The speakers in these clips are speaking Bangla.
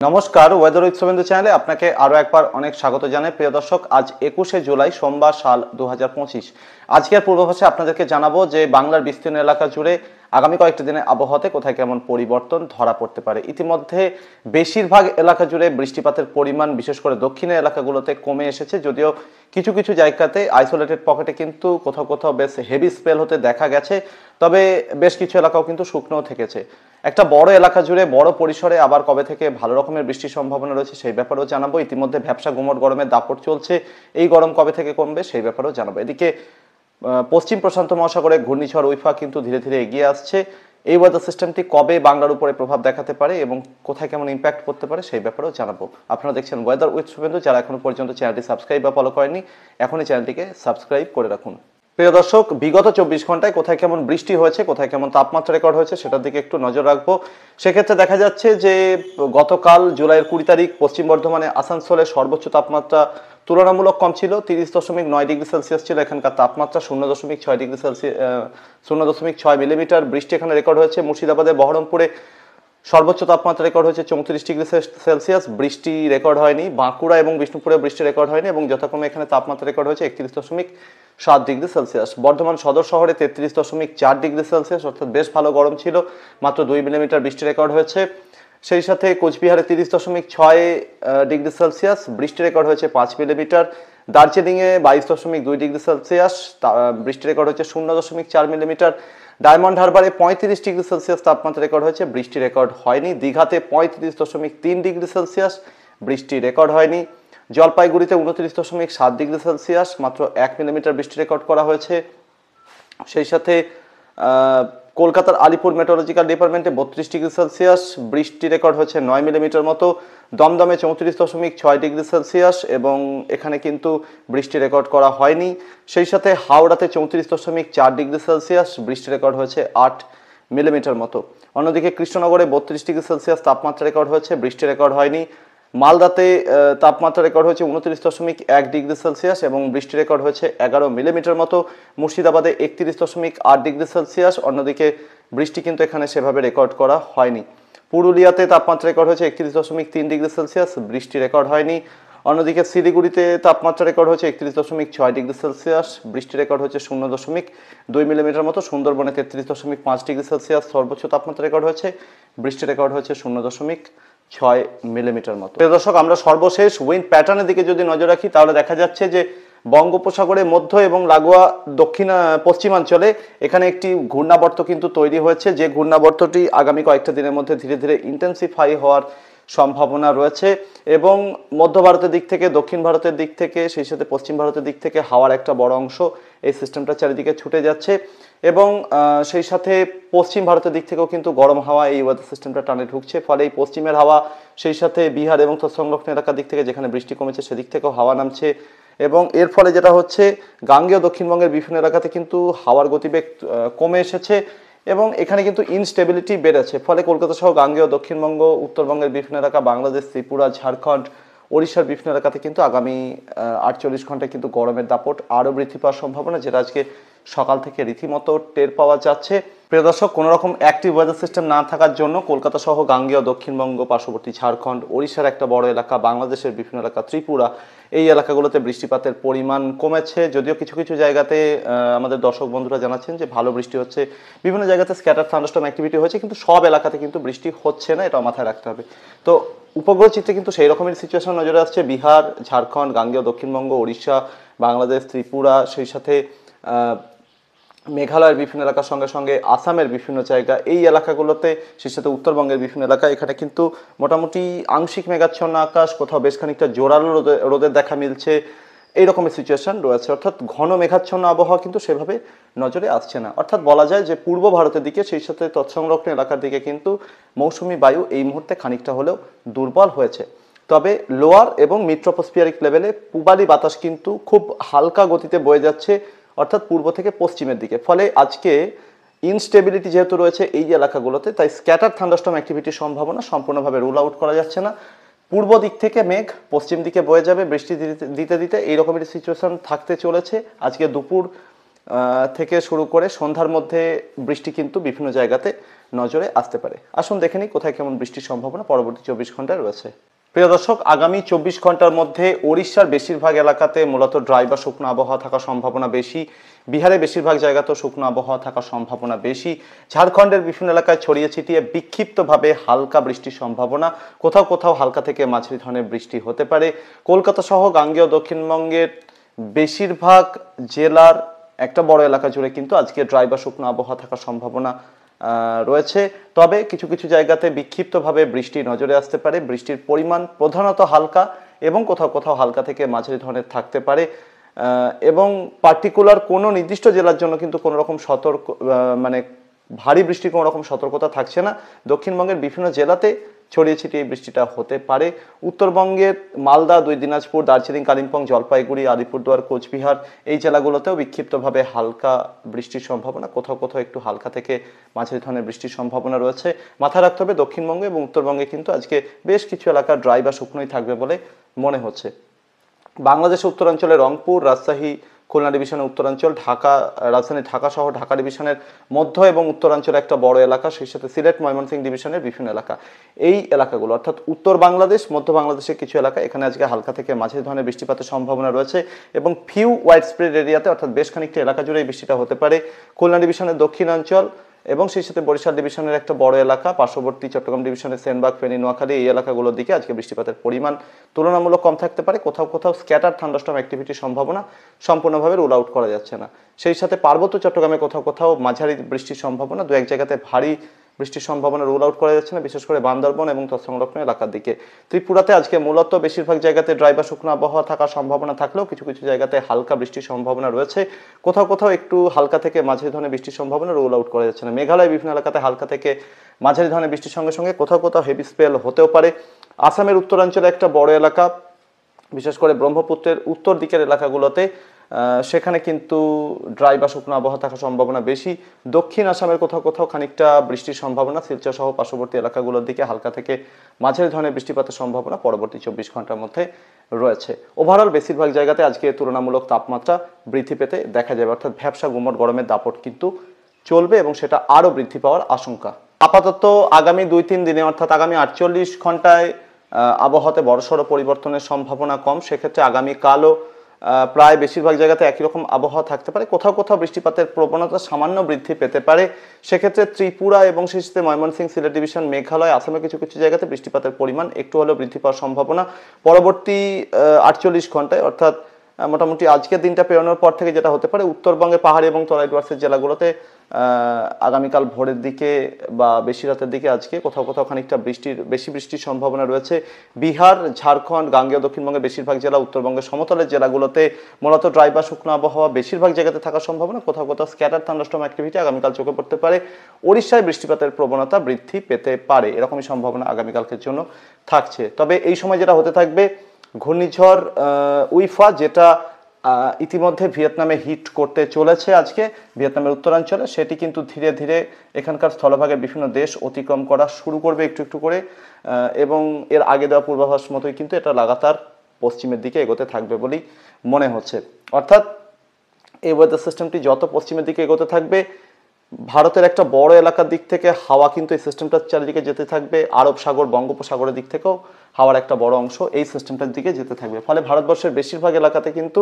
নমস্কার, ওয়েদার উইথ শুভেন্দু চ্যানেলে আপনাকে আরও একবার অনেক স্বাগত জানাই। প্রিয় দর্শক, আজ 21শে জুলাই সোমবার, সাল 2025। আজকের পূর্বাভাসে আপনাদেরকে জানাবো যে বাংলার বিস্তীর্ণ এলাকা জুড়ে আগামী কয়েকটি দিনে আবহাওয়াতে কোথায় কেমন পরিবর্তন ধরা পড়তে পারে। ইতিমধ্যে বেশিরভাগ এলাকা জুড়ে বৃষ্টিপাতের পরিমাণ বিশেষ করে দক্ষিণের এলাকাগুলোতে কমে এসেছে, যদিও কিছু কিছু জায়গাতে আইসোলেটেড পকেটে কিন্তু কোথাও কোথাও বেশ হেভি স্পেল হতে দেখা গেছে, তবে বেশ কিছু এলাকাও কিন্তু শুকনোও থেকেছে। একটা বড় এলাকা জুড়ে বড় পরিসরে আবার কবে থেকে ভালো রকমের বৃষ্টির সম্ভাবনা রয়েছে সেই ব্যাপারেও জানাবো। ইতিমধ্যে ভ্যাপসা গুমট গরমের দাপট চলছে, এই গরম কবে থেকে কমবে সেই ব্যাপারেও জানাবো। এদিকে পশ্চিম প্রশান্ত মহাসাগরে ঘূর্ণিঝড় উইফা কিন্তু ধীরে ধীরে এগিয়ে আসছে। এই ওয়েদার সিস্টেমটি কবে বাংলার উপরে প্রভাব দেখাতে পারে এবং কোথায় কেমন ইম্প্যাক্ট করতে পারে সেই ব্যাপারেও জানাবো। আপনারা দেখছেন ওয়েদার উইথ শুভেন্দু। যারা এখনো পর্যন্ত চ্যানেলটি সাবস্ক্রাইব বা ফলো করেননি, এখনই চ্যানেলটিকে সাবস্ক্রাইব করে রাখুন। প্রিয় দর্শক, বিগত 24 ঘন্টায় কোথায় কেমন বৃষ্টি হয়েছে, কোথায় কেমন তাপমাত্রা রেকর্ড হয়েছে সেটার দিকে একটু নজর রাখবো। সেক্ষেত্রে দেখা যাচ্ছে যে গতকাল জুলাইয়ের 20 তারিখ পশ্চিম বর্ধমানে আসানসোলে সর্বোচ্চ তাপমাত্রা তুলনামূলক কম ছিল, 30.9 ডিগ্রি সেলসিয়াস ছিল এখানকার তাপমাত্রা। 0.6 ডিগ্রি সেলসিয়াস 0.6 মিলিমিটার বৃষ্টি এখানে রেকর্ড হয়েছে। মুর্শিদাবাদের বহরমপুরে সর্বোচ্চ তাপমাত্রা রেকর্ড হয়েছে 34 ডিগ্রি সেলসিয়াস, বৃষ্টি রেকর্ড হয়নি। বাঁকুড়া এবং বিষ্ণুপুরে বৃষ্টি রেকর্ড হয়নি এবং যথাক্রমে এখানে তাপমাত্রা রেকর্ড হয়েছে 31.7 ডিগ্রি সেলসিয়াস। বর্ধমান সদর শহরে 33.4 ডিগ্রি সেলসিয়াস, অর্থাৎ বেশ ভালো গরম ছিল, মাত্র 2 মিলিমিটার বৃষ্টি রেকর্ড হয়েছে। সেই সাথে কোচবিহারে 30.6 ডিগ্রি সেলসিয়াস, বৃষ্টি রেকর্ড হয়েছে 5 মিলিমিটার। দার্জিলিংয়ে 22.2 ডিগ্রি সেলসিয়াস, বৃষ্টি রেকর্ড হয়েছে 0.4 মিলিমিটার। ডায়মন্ড হারবারে 35 ডিগ্রি সেলসিয়াস তাপমাত্রা রেকর্ড হয়েছে, বৃষ্টি রেকর্ড হয়নি। দীঘাতে 35.3 ডিগ্রি সেলসিয়াস, বৃষ্টি রেকর্ড হয়নি। জলপাইগুড়িতে 29.7 ডিগ্রি সেলসিয়াস, মাত্র 1 মিলিমিটার বৃষ্টি রেকর্ড করা হয়েছে। সেই সাথে কলকাতার আলিপুর মেট্রোলজিক্যাল ডিপার্টমেন্টে 32 ডিগ্রি সেলসিয়াস, বৃষ্টি রেকর্ড হয়েছে 9 মিলিমিটার মতো। দমদমে 34.6 ডিগ্রি সেলসিয়াস এবং এখানে কিন্তু বৃষ্টি রেকর্ড করা হয়নি। সেই সাথে হাওড়াতে 34.4 ডিগ্রি সেলসিয়াস, বৃষ্টি রেকর্ড হয়েছে 8 মিলিমিটার মতো। অন্যদিকে কৃষ্ণনগরে 32 ডিগ্রি সেলসিয়াস তাপমাত্রা রেকর্ড হয়েছে, বৃষ্টি রেকর্ড হয়নি। মালদাতে তাপমাত্রা রেকর্ড হয়েছে 29.1 ডিগ্রি সেলসিয়াস এবং বৃষ্টি রেকর্ড হয়েছে 11 মিলিমিটার মতো। মুর্শিদাবাদে 31.8 ডিগ্রি সেলসিয়াস, অন্যদিকে বৃষ্টি কিন্তু এখানে সেভাবে রেকর্ড করা হয়নি। পুরুলিয়াতে তাপমাত্রা রেকর্ড হয়েছে 31.3 ডিগ্রি সেলসিয়াস, বৃষ্টি রেকর্ড হয়নি। অন্যদিকে শিলিগুড়িতে তাপমাত্রা রেকর্ড হয়েছে 31.6 ডিগ্রি সেলসিয়াস, বৃষ্টি রেকর্ড হয়েছে 0.2 মিলিমিটার মতো। সুন্দরবনে 33.5 ডিগ্রি সেলসিয়াস সর্বোচ্চ তাপমাত্রা রেকর্ড হয়েছে, বৃষ্টি রেকর্ড হয়েছে 0.6 মিলিমিটার মতো। প্রিয় দর্শক, আমরা সর্বশেষ উইন্ড প্যাটার্নের দিকে যদি নজর রাখি তাহলে দেখা যাচ্ছে যে বঙ্গোপসাগরে মধ্য এবং লাগোয়া দক্ষিণ পশ্চিমাঞ্চলে এখানে একটি ঘূর্ণাবর্ত কিন্তু তৈরি হয়েছে, যে ঘূর্ণাবর্তটি আগামী কয়েকটা দিনের মধ্যে ধীরে ধীরে ইন্টেন্সিফাই হওয়ার সম্ভাবনা রয়েছে এবং মধ্য ভারতের দিক থেকে, দক্ষিণ ভারতের দিক থেকে, সেই সাথে পশ্চিম ভারতের দিক থেকে হাওয়ার একটা বড় অংশ এই সিস্টেমটা চারিদিকে ছুটে যাচ্ছে এবং সেই সাথে পশ্চিম ভারতের দিক থেকেও কিন্তু গরম হাওয়া এই ওয়েদার সিস্টেমটা টানে ঢুকছে। ফলে এই পশ্চিমের হাওয়া, সেই সাথে বিহার এবং তৎসংলগ্ন এলাকার দিক থেকে যেখানে বৃষ্টি কমেছে সেদিক থেকেও হাওয়া নামছে এবং এর ফলে যেটা হচ্ছে গাঙ্গেয় দক্ষিণবঙ্গের বিভিন্ন এলাকাতে কিন্তু হাওয়ার গতিবেগ কমে এসেছে এবং এখানে কিন্তু ইনস্টেবিলিটি বেড়েছে। ফলে কলকাতা সহ গাঙ্গেয় দক্ষিণবঙ্গ, উত্তরবঙ্গের বিভিন্ন এলাকা, বাংলাদেশ, ত্রিপুরা, ঝাড়খণ্ড, ওড়িশার বিভিন্ন এলাকাতে কিন্তু আগামী 48 ঘন্টায় কিন্তু গরমের দাপট আরও বৃদ্ধি পাওয়ার সম্ভাবনা, যেটা আজকে সকাল থেকে রীতিমতো টের পাওয়া যাচ্ছে। প্রিয় দর্শক, কোনো রকম অ্যাক্টিভ ওয়েদার সিস্টেম না থাকার জন্য কলকাতা সহ গাঙ্গেয় দক্ষিণবঙ্গ, পার্শ্ববর্তী ঝাড়খণ্ড, ওড়িশার একটা বড় এলাকা, বাংলাদেশের বিভিন্ন এলাকা, ত্রিপুরা, এই এলাকাগুলোতে বৃষ্টিপাতের পরিমাণ কমেছে। যদিও কিছু কিছু জায়গাতে আমাদের দর্শক বন্ধুরা জানাচ্ছেন যে ভালো বৃষ্টি হচ্ছে, বিভিন্ন জায়গাতে স্ক্যাটার থান্ডারস্টর্ম অ্যাক্টিভিটি হয়েছে, কিন্তু সব এলাকাতে কিন্তু বৃষ্টি হচ্ছে না, এটা মাথায় রাখতে হবে। তো উপগ্রহ চিত্রে কিন্তু সেই রকমের সিচুয়েশন নজরে আসছে। বিহার, ঝাড়খণ্ড, গাঙ্গেয় দক্ষিণবঙ্গ, ওড়িশা, বাংলাদেশ, ত্রিপুরা, সেই সাথে মেঘালয়ের বিভিন্ন এলাকার সঙ্গে সঙ্গে আসামের বিভিন্ন জায়গা, এই এলাকাগুলোতে, সেই সাথে উত্তরবঙ্গের বিভিন্ন এলাকা, এখানে কিন্তু মোটামুটি আংশিক মেঘাচ্ছন্ন আকাশ, কোথাও বেশ খানিকটা জোরালো রোদের দেখা মিলছে, এই রকমের সিচুয়েশন রয়েছে। অর্থাৎ ঘন মেঘাচ্ছন্ন আবহাওয়া কিন্তু সেভাবে নজরে আসছে না। অর্থাৎ বলা যায় যে পূর্ব ভারতের দিকে, সেই সাথে তৎসংলগ্ন এলাকার দিকে কিন্তু মৌসুমি বায়ু এই মুহূর্তে খানিকটা হলেও দুর্বল হয়েছে। তবে লোয়ার এবং মিড ট্রপোস্ফিয়ারিক লেভেলে পূবালি বাতাস কিন্তু খুব হালকা গতিতে বয়ে যাচ্ছে, অর্থাৎ পূর্ব থেকে পশ্চিমের দিকে। ফলে আজকে ইনস্টেবিলিটি যেহেতু রয়েছে এই এলাকাগুলোতে, তাই স্ক্যাটার থান্ডারস্টর্ম অ্যাক্টিভিটির সম্ভাবনা সম্পূর্ণভাবে রুল আউট করা যাচ্ছে না। পূর্ব দিক থেকে মেঘ পশ্চিম দিকে বয়ে যাবে, বৃষ্টি দিতে দিতে এইরকমের সিচুয়েশন থাকতে চলেছে আজকে দুপুর থেকে শুরু করে সন্ধ্যার মধ্যে বৃষ্টি কিন্তু বিভিন্ন জায়গাতে নজরে আসতে পারে। আসুন দেখে নিই কোথায় কেমন বৃষ্টির সম্ভাবনা পরবর্তী 24 ঘন্টায় রয়েছে। প্রিয় দর্শক, আগামী 24 ঘন্টার মধ্যে ওড়িশার বেশিরভাগ এলাকাতে মূলত ড্রাই বা শুকনো আবহাওয়া থাকার সম্ভাবনা বেশি। বিহারের বেশিরভাগ জায়গাতেও শুকনো আবহাওয়া থাকার সম্ভাবনা বেশি। ঝাড়খণ্ডের বিভিন্ন এলাকায় ছড়িয়ে ছিটিয়ে বিক্ষিপ্তভাবে হালকা বৃষ্টির সম্ভাবনা, কোথাও কোথাও হালকা থেকে মাঝারি ধরনের বৃষ্টি হতে পারে। কলকাতা সহ গাঙ্গেয় দক্ষিণবঙ্গের বেশিরভাগ জেলার একটা বড় এলাকা জুড়ে কিন্তু আজকে ড্রাই বা শুকনো আবহাওয়া থাকার সম্ভাবনা রয়েছে। তবে কিছু কিছু জায়গাতে বিক্ষিপ্তভাবে বৃষ্টি নজরে আসতে পারে। বৃষ্টির পরিমাণ প্রধানত হালকা এবং কোথাও কোথাও হালকা থেকে মাঝারি ধরনের থাকতে পারে এবং পার্টিকুলার কোনো নির্দিষ্ট জেলার জন্য কিন্তু কোনো রকম মানে ভারী বৃষ্টির কোনো রকম সতর্কতা থাকছে না। দক্ষিণবঙ্গের বিভিন্ন জেলাতে ছড়িয়ে ছিটিয়ে এই বৃষ্টিটা হতে পারে। উত্তরবঙ্গের মালদা, 2 দিনাজপুর, দার্জিলিং, কালিম্পং, জলপাইগুড়ি, আলিপুরদুয়ার, কোচবিহার এই জেলাগুলোতেও বিক্ষিপ্তভাবে হালকা বৃষ্টির সম্ভাবনা, কোথাও কোথাও একটু হালকা থেকে মাঝারি ধরনের বৃষ্টির সম্ভাবনা রয়েছে। মাথায় রাখতে হবে দক্ষিণবঙ্গে এবং উত্তরবঙ্গে কিন্তু আজকে বেশ কিছু এলাকা ড্রাই বা শুকনোই থাকবে বলে মনে হচ্ছে। বাংলাদেশের উত্তরাঞ্চলে রংপুর, রাজশাহী, খুলনা ডিভিশনের উত্তরাঞ্চল, ঢাকা, রাজধানী ঢাকা সহ ঢাকা ডিভিশনের মধ্য এবং উত্তরাঞ্চলে একটা বড় এলাকা, সেই সাথে সিলেট, ময়মনসিংহ ডিভিশনের বিভিন্ন এলাকা, এই এলাকাগুলো অর্থাৎ উত্তর বাংলাদেশ, মধ্য বাংলাদেশের কিছু এলাকা, এখানে আজকে হালকা থেকে মাঝারি ধরনের বৃষ্টিপাতের সম্ভাবনা রয়েছে এবং ফিউ ওয়াইড স্প্রেড এরিয়াতে অর্থাৎ বেশ খানিকটা এলাকা জুড়ে এই বৃষ্টিটা হতে পারে। খুলনা ডিভিশনের দক্ষিণাঞ্চল এবং সেই সাথে বরিশাল ডিভিশনের একটা বড় এলাকা, পার্শ্ববর্তী চট্টগ্রাম ডিভিশনের সেনবাগ, ফেনী, নোয়াখালী এই এলাকাগুলোর দিকে আজকে বৃষ্টিপাতের পরিমাণ তুলনামূলক কম থাকতে পারে। কোথাও কোথাও স্ক্যাটার থান্ডারস্টর্ম অ্যাক্টিভিটির সম্ভাবনা সম্পূর্ণভাবে রুল আউট করা যাচ্ছে না। সেই সাথে পার্বত্য চট্টগ্রামে কোথাও কোথাও মাঝারি বৃষ্টির সম্ভাবনা, দু এক জায়গাতে ভারী বৃষ্টির সম্ভাবনা রুল আউট করা যাচ্ছে না, বিশেষ করে বান্দরবন এবং তৎসংলগ্ন এলাকার দিকে। ত্রিপুরাতে আজকে মূলত বেশিরভাগ জায়গাতে ড্রাই বা শুকনো আবহাওয়া থাকার সম্ভাবনা থাকলেও কিছু কিছু জায়গাতে হালকা বৃষ্টির সম্ভাবনা রয়েছে। কোথাও কোথাও একটু হালকা থেকে মাঝারি ধরনের বৃষ্টির সম্ভাবনা রুল আউট করা যাচ্ছে না। মেঘালয় বিভিন্ন এলাকাতে হালকা থেকে মাঝারি ধরনের বৃষ্টির সঙ্গে সঙ্গে কোথাও কোথাও হেভি স্পেল হতেও পারে। আসামের উত্তরাঞ্চলে একটা বড় এলাকা, বিশেষ করে ব্রহ্মপুত্রের উত্তর দিকের এলাকাগুলোতে সেখানে কিন্তু ড্রাই বা শুকনো আবহাওয়া থাকার সম্ভাবনা বেশি। দক্ষিণ আসামের কোথাও কোথাও খানিকটা বৃষ্টির সম্ভাবনা, শিলচর সহ পার্শ্ববর্তী এলাকাগুলোর দিকে হালকা থেকে মাঝারি ধরনের বৃষ্টিপাতের সম্ভাবনা পরবর্তী 24 ঘন্টার মধ্যে রয়েছে। ওভারঅল বেশিরভাগ জায়গাতে আজকে তুলনামূলক তাপমাত্রা বৃদ্ধি পেতে দেখা যাবে, অর্থাৎ ভ্যাপসা গুমট গরমের দাপট কিন্তু চলবে এবং সেটা আরও বৃদ্ধি পাওয়ার আশঙ্কা। আপাতত আগামী 2-3 দিনে অর্থাৎ আগামী 48 ঘন্টায় আবহাওয়াতে বড়সড় পরিবর্তনের সম্ভাবনা কম। সেক্ষেত্রে আগামীকালও প্রায় বেশিরভাগ জায়গাতে একই রকম আবহাওয়া থাকতে পারে। কোথাও কোথাও বৃষ্টিপাতের প্রবণতা সামান্য বৃদ্ধি পেতে পারে। সেক্ষেত্রে ত্রিপুরা এবং সেই সাথে ময়মনসিংহ, সিলেট ডিভিশন, মেঘালয়, আসামে কিছু কিছু জায়গাতে বৃষ্টিপাতের পরিমাণ একটু হলেও বৃদ্ধি পাওয়ার সম্ভাবনা পরবর্তী 48 ঘন্টায়, অর্থাৎ মোটামুটি আজকের দিনটা পেরোনোর পর থেকে যেটা হতে পারে উত্তরবঙ্গে পাহাড়ি এবং তরাই ডুয়ার্সের জেলাগুলোতে আগামীকাল ভোরের দিকে বা বেশি রাতের দিকে আজকে কোথাও কোথাও খানিকটা বেশি বৃষ্টির সম্ভাবনা রয়েছে। বিহার, ঝাড়খণ্ড, গাঙ্গেয় দক্ষিণবঙ্গের বেশিরভাগ জেলা, উত্তরবঙ্গের সমতলের জেলাগুলোতে মূলত ড্রাই বা শুকনো আবহাওয়া বেশিরভাগ জায়গাতে থাকার সম্ভাবনা, কোথাও কোথাও স্ক্যাটার থান্ডারস্টর্ম অ্যাক্টিভিটি আগামীকাল চোখে পড়তে পারে। ওড়িশায় বৃষ্টিপাতের প্রবণতা বৃদ্ধি পেতে পারে, এরকমই সম্ভাবনা আগামীকালকের জন্য থাকছে। তবে এই সময় যেটা হতে থাকবে, ঘূর্ণিঝড় উইফা যেটা ইতিমধ্যে ভিয়েতনামে হিট করতে চলেছে আজকে ভিয়েতনামের উত্তরাঞ্চলে, সেটি কিন্তু ধীরে ধীরে এখানকার স্থলভাগের বিভিন্ন দেশ অতিক্রম করা শুরু করবে একটু একটু করে এবং এর আগে দেওয়া পূর্বাভাস মতোই কিন্তু এটা লাগাতার পশ্চিমের দিকে এগোতে থাকবে বলেই মনে হচ্ছে। অর্থাৎ এই ওয়েদার সিস্টেমটি যত পশ্চিমের দিকে এগোতে থাকবে, ভারতের একটা বড় এলাকার দিক থেকে হাওয়া কিন্তু এই সিস্টেমটার চারিদিকে যেতে থাকবে। আরব সাগর, বঙ্গোপসাগরের দিক থেকেও হাওয়ার একটা বড় অংশ এই সিস্টেমটার দিকে যেতে থাকবে। ফলে ভারতবর্ষের বেশিরভাগ এলাকাতে কিন্তু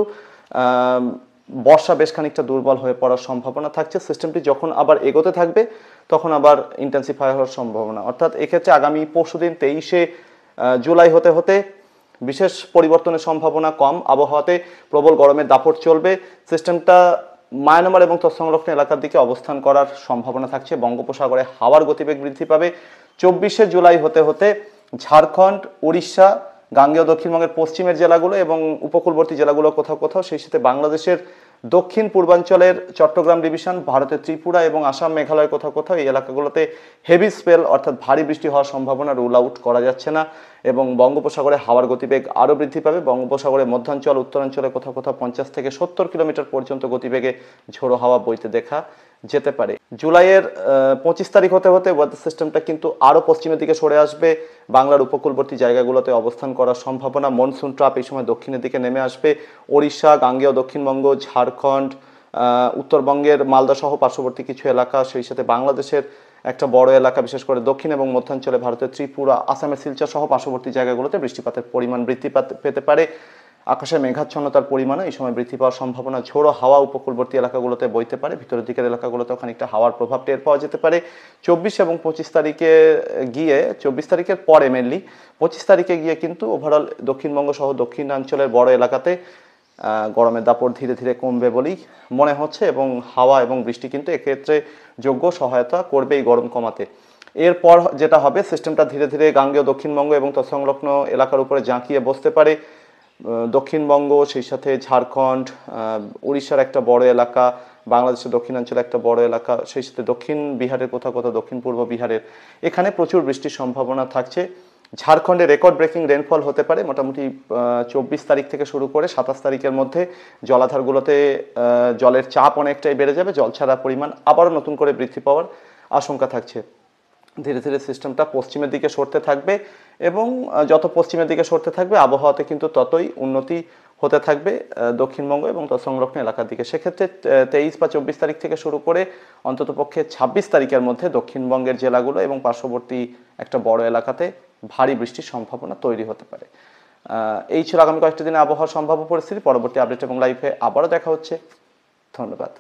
বর্ষা বেশ খানিকটা দুর্বল হয়ে পড়ার সম্ভাবনা থাকছে। সিস্টেমটি যখন আবার এগোতে থাকবে তখন আবার ইন্টেন্সিফাই হওয়ার সম্ভাবনা, অর্থাৎ এক্ষেত্রে আগামী পরশুদিন 23শে জুলাই হতে হতে বিশেষ পরিবর্তনের সম্ভাবনা কম। আবহাওয়াতে প্রবল গরমের দাপট চলবে। সিস্টেমটা মায়ানমার এবং তৎসংলগ্ন এলাকার দিকে অবস্থান করার সম্ভাবনা থাকছে। বঙ্গোপসাগরে হাওয়ার গতিবেগ বৃদ্ধি পাবে। 24শে জুলাই হতে হতে ঝাড়খণ্ড, উড়িষ্যা, গাঙ্গেয় দক্ষিণবঙ্গের পশ্চিমের জেলাগুলো এবং উপকূলবর্তী জেলাগুলো কোথাও কোথাও, সেই সাথে বাংলাদেশের দক্ষিণ পূর্বাঞ্চলের চট্টগ্রাম ডিভিশন, ভারতের ত্রিপুরা এবং আসাম, মেঘালয় কোথাও কোথাও এই এলাকাগুলোতে হেভি স্পেল অর্থাৎ ভারী বৃষ্টি হওয়ার সম্ভাবনা রুল আউট করা যাচ্ছে না এবং বঙ্গোপসাগরে হাওয়ার গতিবেগ আরও বৃদ্ধি পাবে। বঙ্গোপসাগরের মধ্যাঞ্চল, উত্তরাঞ্চলে কোথাও কোথাও 50 থেকে 70 কিলোমিটার পর্যন্ত গতিবেগে ঝোড়ো হাওয়া বইতে দেখা যেতে পারে। জুলাইয়ের 25 তারিখ হতে হতে ওয়েদার সিস্টেমটা কিন্তু আরও পশ্চিমের দিকে সরে আসবে। বাংলার উপকূলবর্তী জায়গাগুলোতে অবস্থান করার সম্ভাবনা। মনসুন ট্রাপ এই সময় দক্ষিণের দিকে নেমে আসবে। ওড়িশা, গাঙ্গেয় দক্ষিণবঙ্গ, ঝাড়খণ্ড, উত্তরবঙ্গের মালদা সহ পার্শ্ববর্তী কিছু এলাকা, সেই সাথে বাংলাদেশের একটা বড় এলাকা, বিশেষ করে দক্ষিণ এবং মধ্যাঞ্চলে ভারতের ত্রিপুরা, আসামের শিলচর সহ পার্শ্ববর্তী জায়গাগুলোতে বৃষ্টিপাতের পরিমাণ বৃদ্ধি পেতে পারে। আকাশে মেঘাচ্ছন্নতার পরিমাণও এই সময় বৃদ্ধি পাওয়ার সম্ভাবনা। ঝোড়ো হাওয়া উপকূলবর্তী এলাকাগুলোতে বইতে পারে, ভিতরের দিকের এলাকাগুলোতেও খানিকটা হাওয়ার প্রভাব টের পাওয়া যেতে পারে। 24 এবং 25 তারিখে গিয়ে, 24 তারিখের পরে মেনলি 25 তারিখে গিয়ে কিন্তু ওভারঅল দক্ষিণবঙ্গ সহ দক্ষিণাঞ্চলের বড় এলাকাতে গরমের দাপট ধীরে ধীরে কমবে বলেই মনে হচ্ছে, এবং হাওয়া এবং বৃষ্টি কিন্তু এক্ষেত্রে যোগ্য সহায়তা করবে এই গরম কমাতে। এরপর যেটা হবে, সিস্টেমটা ধীরে ধীরে গাঙ্গেয় দক্ষিণবঙ্গ এবং তৎসংলগ্ন এলাকার উপরে জাঁকিয়ে বসতে পারে। দক্ষিণবঙ্গ, সেই সাথে ঝাড়খণ্ড, উড়িষ্যার একটা বড় এলাকা, বাংলাদেশের দক্ষিণাঞ্চলে একটা বড় এলাকা, সেই সাথে দক্ষিণ বিহারের কোথাও কোথাও, দক্ষিণ পূর্ব বিহারের এখানে প্রচুর বৃষ্টির সম্ভাবনা থাকছে। ঝাড়খণ্ডে রেকর্ড ব্রেকিং রেনফল হতে পারে মোটামুটি 24 তারিখ থেকে শুরু করে 27 তারিখের মধ্যে। জলাধারগুলোতে জলের চাপ অনেকটাই বেড়ে যাবে, জল ছাড়ার পরিমাণ আবারও নতুন করে বৃদ্ধি পাওয়ার আশঙ্কা থাকছে। ধীরে ধীরে সিস্টেমটা পশ্চিমের দিকে সরতে থাকবে, এবং যত পশ্চিমের দিকে সরতে থাকবে আবহাওয়াতে কিন্তু ততই উন্নতি হতে থাকবে দক্ষিণবঙ্গ এবং তৎসংলগ্ন এলাকার দিকে। সেক্ষেত্রে 23 বা 24 তারিখ থেকে শুরু করে অন্ততপক্ষে 26 তারিখের মধ্যে দক্ষিণবঙ্গের জেলাগুলো এবং পার্শ্ববর্তী একটা বড় এলাকাতে ভারী বৃষ্টির সম্ভাবনা তৈরি হতে পারে। এই ছিল আগামী কয়েকটি দিনে আবহাওয়ার সম্ভাব্য পরিস্থিতি। পরবর্তী আপডেট এবং লাইভে আবারও দেখা হচ্ছে। ধন্যবাদ।